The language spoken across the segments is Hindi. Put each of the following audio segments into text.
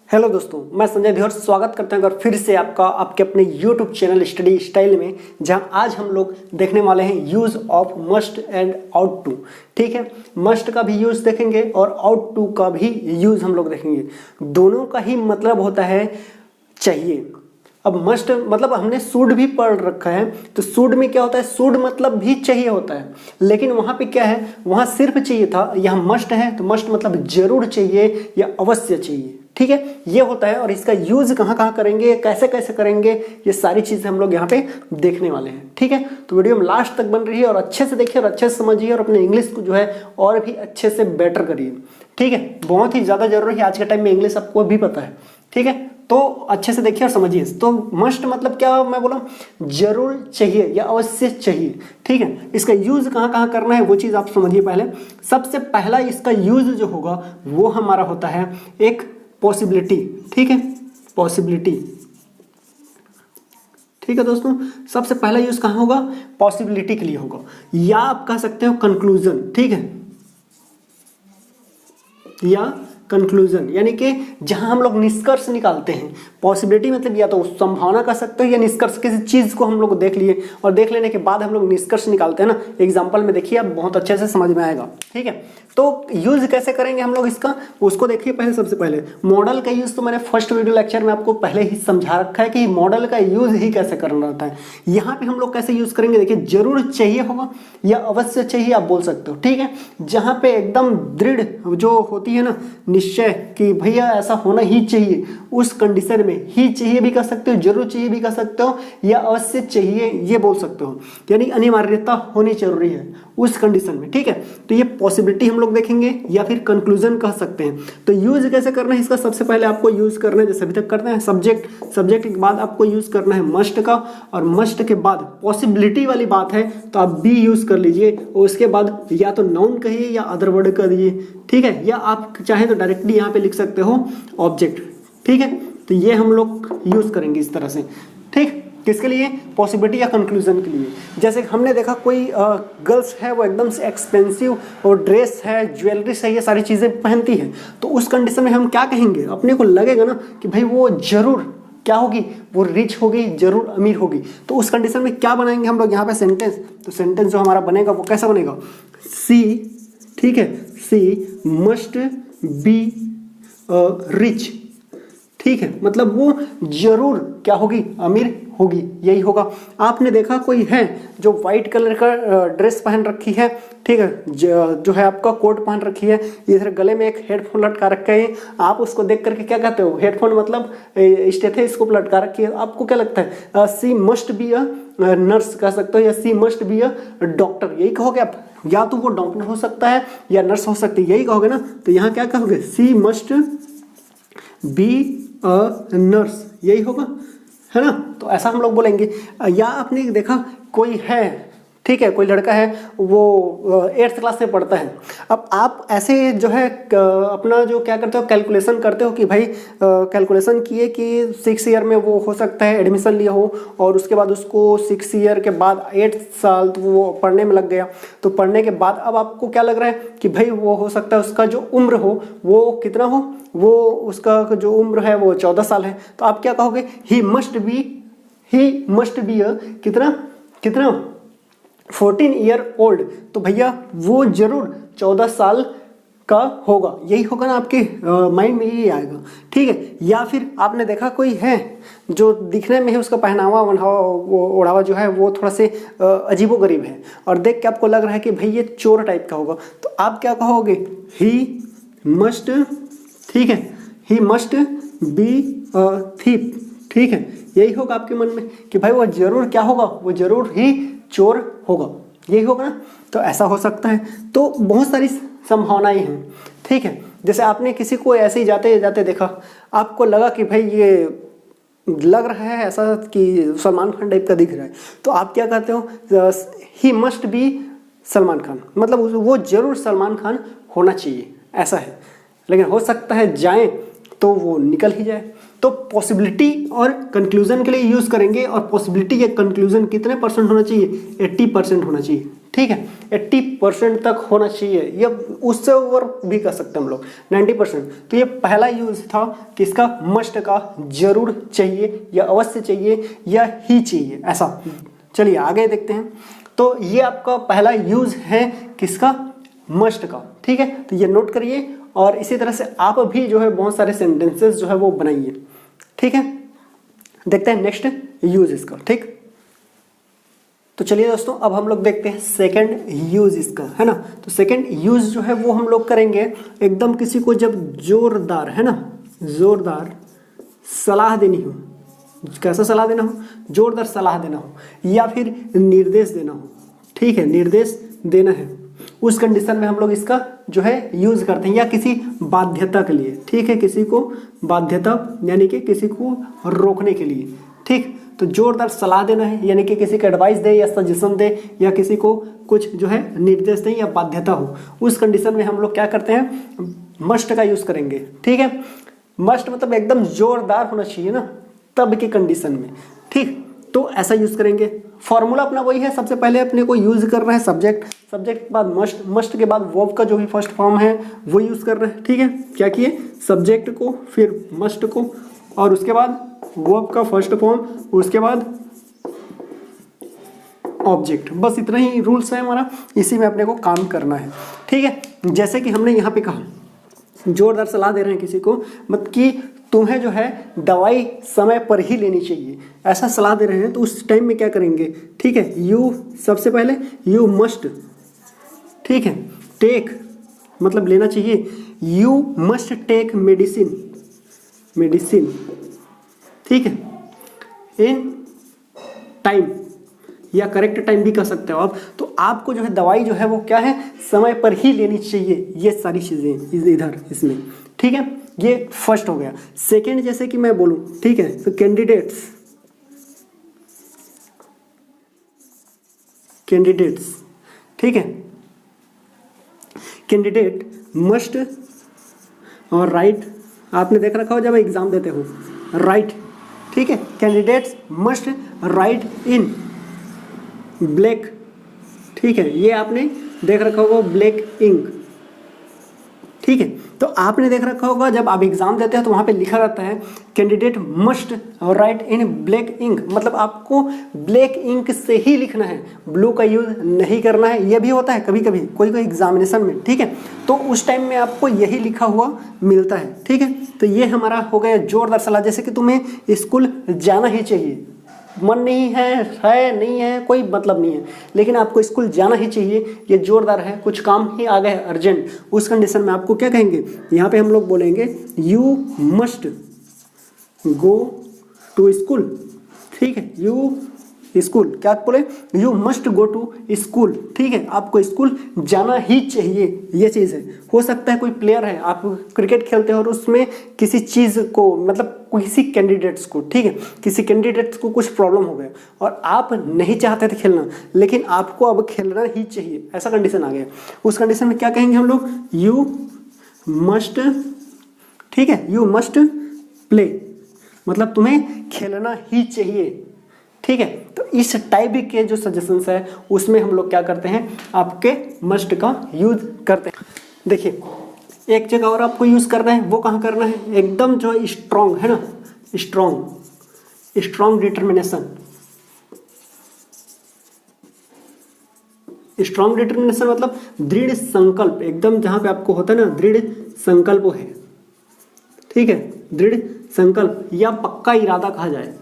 हेलो दोस्तों, मैं संजय धीवर स्वागत करता हूं फिर से आपका आपके अपने YouTube चैनल स्टडी स्टाइल में, जहां आज हम लोग देखने वाले हैं use of must and ought to. ठीक है, मस्ट का भी यूज़ देखेंगे और आउट टू का भी यूज़ हम लोग देखेंगे। दोनों का ही मतलब होता है चाहिए। अब मस्ट मतलब हमने शुड भी पढ़ रखा है, तो शुड में क्या होता है, शुड मतलब भी चाहिए होता है, लेकिन वहाँ पे क्या है, वहाँ सिर्फ चाहिए था, यहाँ मस्ट है तो मस्ट मतलब जरूर चाहिए या अवश्य चाहिए। ठीक है, ये होता है। और इसका यूज कहाँ कहाँ करेंगे, कैसे कैसे करेंगे, ये सारी चीजें हम लोग यहाँ पे देखने वाले हैं। ठीक है, तो वीडियो में लास्ट तक बन रही है और अच्छे से देखिए और अच्छे से समझिए और अपने इंग्लिश को जो है और भी अच्छे से बेटर करिए। ठीक है, बहुत ही ज्यादा जरूरी है आज के टाइम में, इंग्लिश आपको भी पता है। ठीक है, तो अच्छे से देखिए और समझिए। तो मस्ट मतलब क्या मैं बोला, जरूर चाहिए या अवश्य चाहिए। ठीक है, इसका यूज कहाँ कहाँ करना है वो चीज आप समझिए। पहले सबसे पहला इसका यूज जो होगा वो हमारा होता है एक पॉसिबिलिटी। ठीक है, पॉसिबिलिटी। ठीक है दोस्तों, सबसे पहला यूज कहाँ होगा, पॉसिबिलिटी के लिए होगा, या आप कह सकते हो कंक्लूजन। ठीक है, या कंक्लूजन यानी कि जहां हम लोग निष्कर्ष निकालते हैं। पॉसिबिलिटी मतलब या तो संभावना कह सकते हो या निष्कर्ष, किसी चीज को हम लोग देख लिए और देख लेने के बाद हम लोग निष्कर्ष निकालते हैं ना। एग्जांपल में देखिए, आप बहुत अच्छे से समझ में आएगा। ठीक है, तो यूज कैसे करेंगे हम लोग इसका, उसको देखिए। पहले सबसे पहले मॉडल का यूज तो मैंने फर्स्ट वीडियो लेक्चर में आपको पहले ही समझा रखा है कि मॉडल का यूज ही कैसे करना रहता है। यहाँ पे हम लोग कैसे यूज करेंगे, देखिए, जरूर चाहिए होगा या अवश्य चाहिए आप बोल सकते हो। ठीक है, जहाँ पे एकदम दृढ़ जो होती है ना निश्चय कि भैया ऐसा होना ही चाहिए, उस कंडीशन में ही चाहिए भी कह सकते हो, जरूर चाहिए भी कह सकते हो, या अवश्य चाहिए ये बोल सकते हो, यानी अनिवार्यता होनी जरूरी है उस कंडीशन में। ठीक है, तो ये पॉसिबिलिटी हम लोग देखेंगे या फिर कंक्लूजन कह सकते हैं। तो यूज कैसे करना है इसका, सबसे पहले आपको यूज करना है जैसे अभी तक करते हैं सब्जेक्ट। सब्जेक्ट के बाद आपको यूज करना है मस्ट का, और मस्ट के बाद पॉसिबिलिटी वाली बात है तो आप बी यूज कर लीजिए, और उसके बाद या तो नाउन कहिए या अदर वर्ड कर दीजिए। ठीक है, या आप चाहे तो डायरेक्टली यहाँ पे लिख सकते हो ऑब्जेक्ट। ठीक है, तो ये हम लोग यूज करेंगे इस तरह से। ठीक, किसके लिए, पॉसिबिलिटी या कंक्लूजन के लिए। जैसे हमने देखा कोई गर्ल्स है वो एकदम से एक्सपेंसिव और ड्रेस है, ज्वेलरीज है, ये सारी चीज़ें पहनती है, तो उस कंडीशन में हम क्या कहेंगे, अपने को लगेगा ना कि भाई वो जरूर क्या होगी, वो रिच होगी, जरूर अमीर होगी। तो उस कंडीशन में क्या बनाएंगे हम लोग यहाँ पे सेंटेंस। तो सेंटेंस जो हमारा बनेगा वो कैसा बनेगा, सी, ठीक है, सी मस्ट बी रिच। ठीक है, मतलब वो जरूर क्या होगी, अमीर होगी, यही होगा। आपने देखा कोई है जो व्हाइट कलर का ड्रेस पहन रखी है, ठीक है, जो है आपका कोट पहन रखी है, इधर गले में एक हेडफोन लटका रखा है, आप उसको देख करके क्या कहते हो, हेडफोन मतलब स्टेथोस्कोप लटका रखी है, आपको क्या लगता है, सी मस्ट बी अ नर्स कह सकते हो, या सी मस्ट बी अ डॉक्टर, यही कहोगे आप। या तो वो डॉक्टर हो सकता है या नर्स हो सकती है, यही कहोगे ना। तो यहाँ क्या कहोगे, सी मस्ट बी अ नर्स, यही होगा, है ना। तो ऐसा हम लोग बोलेंगे। या आपने देखा कोई है, ठीक है, कोई लड़का है वो 8th क्लास में पढ़ता है। अब आप ऐसे जो है अपना जो क्या करते हो, कैलकुलेशन करते हो कि भाई कैलकुलेशन किए कि 6 ईयर में वो हो सकता है एडमिशन लिया हो, और उसके बाद उसको 6 ईयर के बाद 8 साल तो वो पढ़ने में लग गया। तो पढ़ने के बाद अब आपको क्या लग रहा है कि भाई वो हो सकता है उसका जो उम्र हो वो कितना हो, वो उसका जो उम्र है वो 14 साल है। तो आप क्या कहोगे, ही मस्ट बी कितना 14 ईयर ओल्ड। तो भैया वो जरूर 14 साल का होगा, यही होगा ना, आपके माइंड में यही आएगा। ठीक है, या फिर आपने देखा कोई है जो दिखने में ही उसका पहनावा ओढ़ावा जो है वो थोड़ा से अजीबोगरीब है, और देख के आपको लग रहा है कि भाई ये चोर टाइप का होगा। तो आप क्या कहोगे, ही मस्ट, ठीक है, he must be a thief. ठीक है, यही होगा आपके मन में कि भाई वो जरूर क्या होगा, वो जरूर ही चोर होगा, यही होगा ना। तो ऐसा हो सकता है। तो बहुत सारी संभावनाएं हैं। ठीक है, जैसे आपने किसी को ऐसे ही जाते जाते देखा, आपको लगा कि भाई ये लग रहा है ऐसा कि सलमान खान टाइप का दिख रहा है, तो आप क्या कहते हो, he must be Salman Khan, मतलब वो जरूर सलमान खान होना चाहिए, ऐसा है। लेकिन हो सकता है जाएं तो वो निकल ही जाए। तो पॉसिबिलिटी और कंक्लूजन के लिए यूज़ करेंगे, और पॉसिबिलिटी या कंक्लूजन कितने परसेंट होना चाहिए? 80% होना चाहिए, ठीक है, 80% तक होना चाहिए, या उससे ओवर भी कर सकते हैं हम लोग 90%। तो ये पहला यूज़ था कि इसका मस्ट का जरूर चाहिए या अवश्य चाहिए या ही चाहिए ऐसा। चलिए आगे देखते हैं। तो ये आपका पहला यूज़ है किसका? मस्ट का, ठीक है। तो ये नोट करिए, और इसी तरह से आप भी जो है बहुत सारे सेंटेंसेस जो है वो बनाइए, ठीक है। देखते हैं नेक्स्ट यूज इसका, ठीक। तो चलिए दोस्तों, अब हम लोग देखते हैं सेकंड यूज इसका, है ना। तो सेकंड यूज जो है वो हम लोग करेंगे एकदम किसी को जब जोरदार, है ना, जोरदार सलाह देनी हो। कैसा सलाह देना हो? जोरदार सलाह देना हो, या फिर निर्देश देना हो, ठीक है, निर्देश देना है, उस कंडीशन में हम लोग इसका जो है यूज करते हैं, या किसी बाध्यता के लिए, ठीक है, किसी को बाध्यता यानी कि किसी को रोकने के लिए, ठीक। तो जोरदार सलाह देना है यानी कि किसी को एडवाइस दे या सजेशन दे, या किसी को कुछ जो है निर्देश दे या बाध्यता हो, उस कंडीशन में हम लोग क्या करते हैं? मस्ट का यूज करेंगे, ठीक है। मस्ट मतलब एकदम जोरदार होना चाहिए ना, तब की कंडीशन में, ठीक। तो ऐसा यूज करेंगे। फॉर्मूला अपना वही है, सबसे पहले अपने को यूज कर रहे हैं सब्जेक्ट, सब्जेक्ट के बाद मस्ट, मस्ट के बाद वर्ब का जो भी फर्स्ट फॉर्म है वो यूज कर रहे हैं, ठीक है। क्या किए? सब्जेक्ट को, फिर मस्ट को, और उसके बाद वर्ब का फर्स्ट फॉर्म, उसके बाद ऑब्जेक्ट। बस इतना ही रूल्स है हमारा, इसी में अपने को काम करना है, ठीक है। जैसे कि हमने यहाँ पे कहा जोरदार सलाह दे रहे हैं किसी को, मतलब कि तुम्हें जो है दवाई समय पर ही लेनी चाहिए, ऐसा सलाह दे रहे हैं। तो उस टाइम में क्या करेंगे? ठीक है, यू सबसे पहले यू मस्ट, ठीक है, टेक मतलब लेना चाहिए, you must take medicine, medicine, ठीक है, इन टाइम या करेक्ट टाइम भी कह सकते हो आप। तो आपको जो है दवाई जो है वो क्या है? समय पर ही लेनी चाहिए। ये सारी चीज़ें इधर इसमें, ठीक है। ये फर्स्ट हो गया। सेकंड जैसे कि मैं बोलूं, ठीक है, तो कैंडिडेट्स, कैंडिडेट्स, ठीक है, कैंडिडेट मस्ट और राइट, आपने देख रखा हो जब एग्जाम देते हो, राइट, ठीक है, कैंडिडेट्स मस्ट राइट इन ब्लैक, ठीक है, ये आपने देख रखा होगा ब्लैक इंक, ठीक है। तो आपने देख रखा होगा जब आप एग्जाम देते हैं तो वहाँ पे लिखा रहता है कैंडिडेट मस्ट राइट इन ब्लैक इंक, मतलब आपको ब्लैक इंक से ही लिखना है, ब्लू का यूज नहीं करना है। ये भी होता है कभी कभी कोई कोई एग्जामिनेशन में, ठीक है, तो उस टाइम में आपको यही लिखा हुआ मिलता है, ठीक है। तो ये हमारा हो गया जोरदार सलाह, जैसे कि तुम्हें स्कूल जाना ही चाहिए, मन नहीं है नहीं है कोई मतलब नहीं है, लेकिन आपको स्कूल जाना ही चाहिए, ये जोरदार है, कुछ काम ही आ गया है अर्जेंट, उस कंडीशन में आपको क्या कहेंगे? यहाँ पे हम लोग बोलेंगे you must go to school, ठीक है, यू स्कूल, क्या बोले? You must go to school, ठीक है, आपको स्कूल जाना ही चाहिए, ये चीज़ है। हो सकता है कोई प्लेयर है, आप क्रिकेट खेलते हो और उसमें किसी चीज़ को मतलब किसी कैंडिडेट्स को, ठीक है, किसी कैंडिडेट्स को कुछ प्रॉब्लम हो गया और आप नहीं चाहते थे खेलना, लेकिन आपको अब खेलना ही चाहिए, ऐसा कंडीशन आ गया। उस कंडीशन में क्या कहेंगे हम लोग? यू मस्ट, ठीक है, यू मस्ट प्ले, मतलब तुम्हें खेलना ही चाहिए, ठीक है। तो इस टाइप के जो सजेशंस है उसमें हम लोग क्या करते हैं? आपके मस्ट का यूज करते हैं। देखिए एक जगह और आपको यूज करना है, वो कहाँ करना है? एकदम जो है स्ट्रॉन्ग, है ना, strong, strong determination, strong determination मतलब दृढ़ संकल्प, एकदम जहाँ पे आपको होता है ना दृढ़ संकल्प है, ठीक है, दृढ़ संकल्प या पक्का इरादा कहा जाए,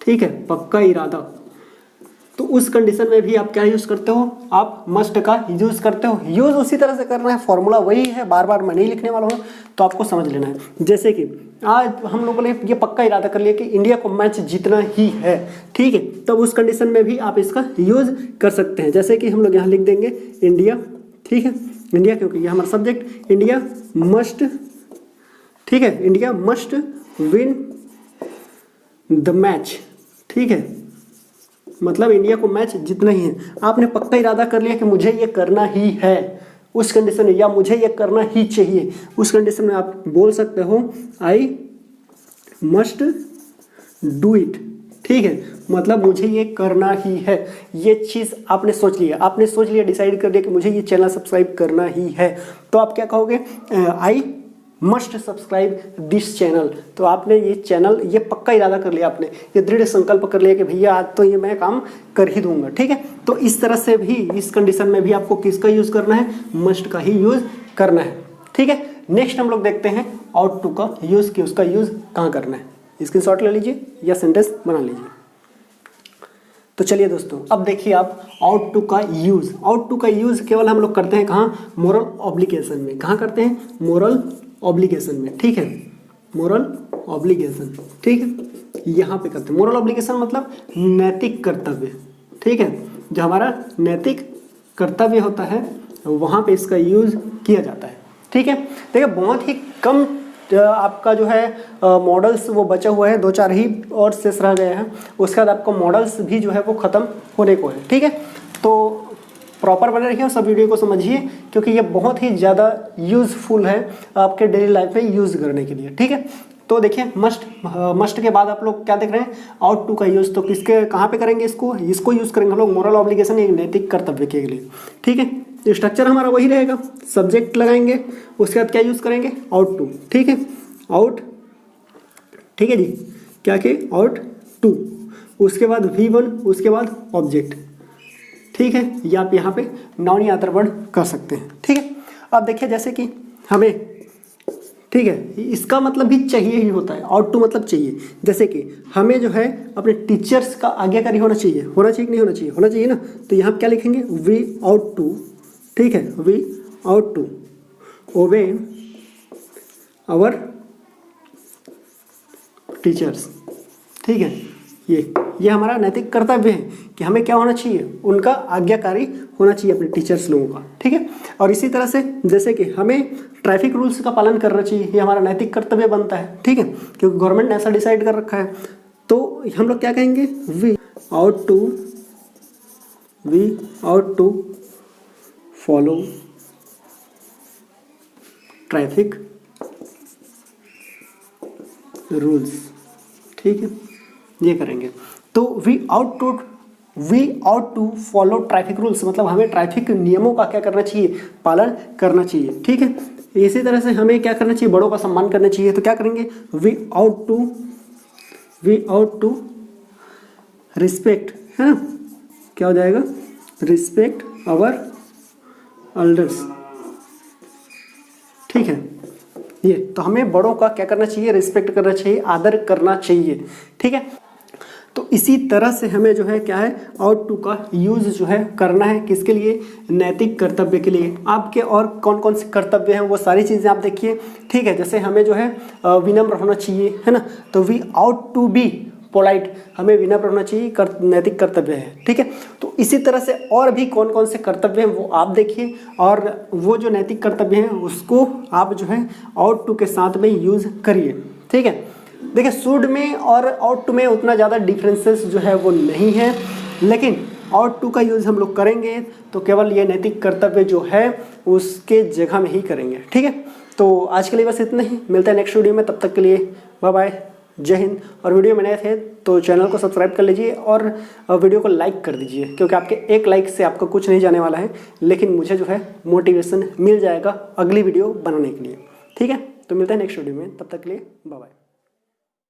ठीक है, पक्का इरादा। तो उस कंडीशन में भी आप क्या यूज करते हो? आप मस्ट का यूज करते हो। यूज उसी तरह से करना है, फॉर्मूला वही है, बार बार मैं नहीं लिखने वाला हूँ, तो आपको समझ लेना है। जैसे कि आज हम लोगों ने ये पक्का इरादा कर लिया कि इंडिया को मैच जीतना ही है, ठीक है, तब उस कंडीशन में भी आप इसका यूज कर सकते हैं। जैसे कि हम लोग यहाँ लिख देंगे इंडिया, ठीक है, इंडिया क्योंकि ये हमारा सब्जेक्ट, इंडिया मस्ट, ठीक है, India must win the match, ठीक है, मतलब इंडिया को मैच जीतना ही है। आपने पक्का इरादा कर लिया कि मुझे ये करना ही है, उस कंडीशन में, या मुझे ये करना ही चाहिए, उस कंडीशन में आप बोल सकते हो आई मस्ट डू इट। ठीक है, मतलब मुझे ये करना ही है। ये चीज़ आपने सोच लिया, आपने सोच लिया, डिसाइड कर लिया कि मुझे ये चैनल सब्सक्राइब करना ही है, तो आप क्या कहोगे, I must subscribe this channel. तो आपने ये चैनल, ये पक्का इरादा कर लिया, आपने ये दृढ़ संकल्प कर लिया कि भैया आज तो ये मैं काम कर ही दूंगा। ठीक है, तो इस तरह से भी, इस कंडीशन में भी आपको किसका यूज़ करना है, मस्ट का ही यूज़ करना है। ठीक है, नेक्स्ट हम लोग देखते हैं आउट टू का यूज़, कि उसका यूज़ कहाँ करना है। स्क्रीनशॉट ले लीजिए या सेंटेंस बना लीजिए। तो चलिए दोस्तों, अब देखिए आप आउट टू का यूज़। आउट टू का यूज़ केवल हम लोग करते हैं कहाँ, मोरल ऑब्लिगेशन में। कहाँ करते हैं, मोरल ऑब्लिगेशन में। ठीक है, मोरल ऑब्लिगेशन, ठीक है, यहाँ पे करते हैं। मोरल ऑब्लिगेशन मतलब नैतिक कर्तव्य। ठीक है, जो हमारा नैतिक कर्तव्य होता है वहाँ पे इसका यूज़ किया जाता है। ठीक है, देखिए बहुत ही कम आपका जो है मॉडल्स वो बचा हुआ है, 2-4 ही और शेष रह गए हैं। उसके बाद आपको मॉडल्स भी जो है वो ख़त्म होने को है। ठीक है, तो प्रॉपर बने रहिए और सब वीडियो को समझिए, क्योंकि ये बहुत ही ज़्यादा यूज़फुल है आपके डेली लाइफ में यूज़ करने के लिए। ठीक है, तो देखिए मस्ट के बाद आप लोग क्या देख रहे हैं, आउट टू का यूज़। तो किसके कहाँ पे करेंगे, इसको यूज़ करेंगे हम लोग मोरल ऑब्लिगेशन, एक नैतिक कर्तव्य के लिए। ठीक है, स्ट्रक्चर हमारा वही रहेगा, सब्जेक्ट लगाएंगे, उसके बाद क्या यूज़ करेंगे, आउट टू। ठीक है, आउट, ठीक है जी, क्या के आउट टू, उसके बाद V1, उसके बाद ऑब्जेक्ट। ठीक है, या आप यहाँ पे नाउन या अदर वर्ड कर सकते हैं। ठीक है, अब देखिए जैसे कि हमें, ठीक है, इसका मतलब भी चाहिए ही होता है, आउट टू मतलब चाहिए। जैसे कि हमें जो है अपने टीचर्स का आज्ञाकारी होना चाहिए, होना चाहिए कि नहीं होना चाहिए, होना चाहिए ना। तो यहाँ क्या लिखेंगे, वी आउट टू, ठीक है, we ought to obey our teachers. ठीक है, ये हमारा नैतिक कर्तव्य है कि हमें क्या होना चाहिए, उनका आज्ञाकारी होना चाहिए अपने टीचर्स लोगों का। ठीक है, और इसी तरह से जैसे कि हमें ट्रैफिक रूल्स का पालन करना चाहिए, ये हमारा नैतिक कर्तव्य बनता है। ठीक है, क्योंकि गवर्नमेंट ने ऐसा डिसाइड कर रखा है। तो हम लोग क्या कहेंगे, we ought to follow traffic rules. ठीक है, ये करेंगे। तो we ought to follow traffic rules, मतलब हमें ट्रैफिक नियमों का क्या करना चाहिए, पालन करना चाहिए। ठीक है, इसी तरह से हमें क्या करना चाहिए, बड़ों का सम्मान करना चाहिए। तो क्या करेंगे, वी आउट टू रिस्पेक्ट, है ना, क्या हो जाएगा, रिस्पेक्ट आवर एल्डर्स। ठीक है, ये तो हमें बड़ों का क्या करना चाहिए, रिस्पेक्ट करना चाहिए, आदर करना चाहिए। ठीक है, तो इसी तरह से हमें जो है क्या है, आउट टू का यूज़ जो है करना है, किसके लिए, नैतिक कर्तव्य के लिए। आपके और कौन कौन से कर्तव्य हैं वो सारी चीज़ें आप देखिए। ठीक है, जैसे हमें जो है विनम्र होना चाहिए, है ना, तो we ought to be polite, हमें विनम्र होना चाहिए, नैतिक कर्तव्य है। ठीक है, तो इसी तरह से और भी कौन कौन से कर्तव्य हैं वो आप देखिए, और वो जो नैतिक कर्तव्य हैं उसको आप जो है आउट टू के साथ में यूज़ करिए। ठीक है, देखिए शुड में और आउट टू में उतना ज़्यादा डिफरेंसेस जो है वो नहीं है, लेकिन आउट टू का यूज़ हम लोग करेंगे तो केवल ये नैतिक कर्तव्य जो है उसके जगह में ही करेंगे। ठीक है, तो आज के लिए बस इतना ही, मिलता है नेक्स्ट वीडियो में, तब तक के लिए बाय बाय, जय हिंद। और वीडियो में नए थे तो चैनल को सब्सक्राइब कर लीजिए और वीडियो को लाइक कर दीजिए, क्योंकि आपके एक लाइक से आपका कुछ नहीं जाने वाला है, लेकिन मुझे जो है मोटिवेशन मिल जाएगा अगली वीडियो बनाने के लिए। ठीक है, तो मिलते हैं नेक्स्ट वीडियो में, तब तक के लिए बाय बाय।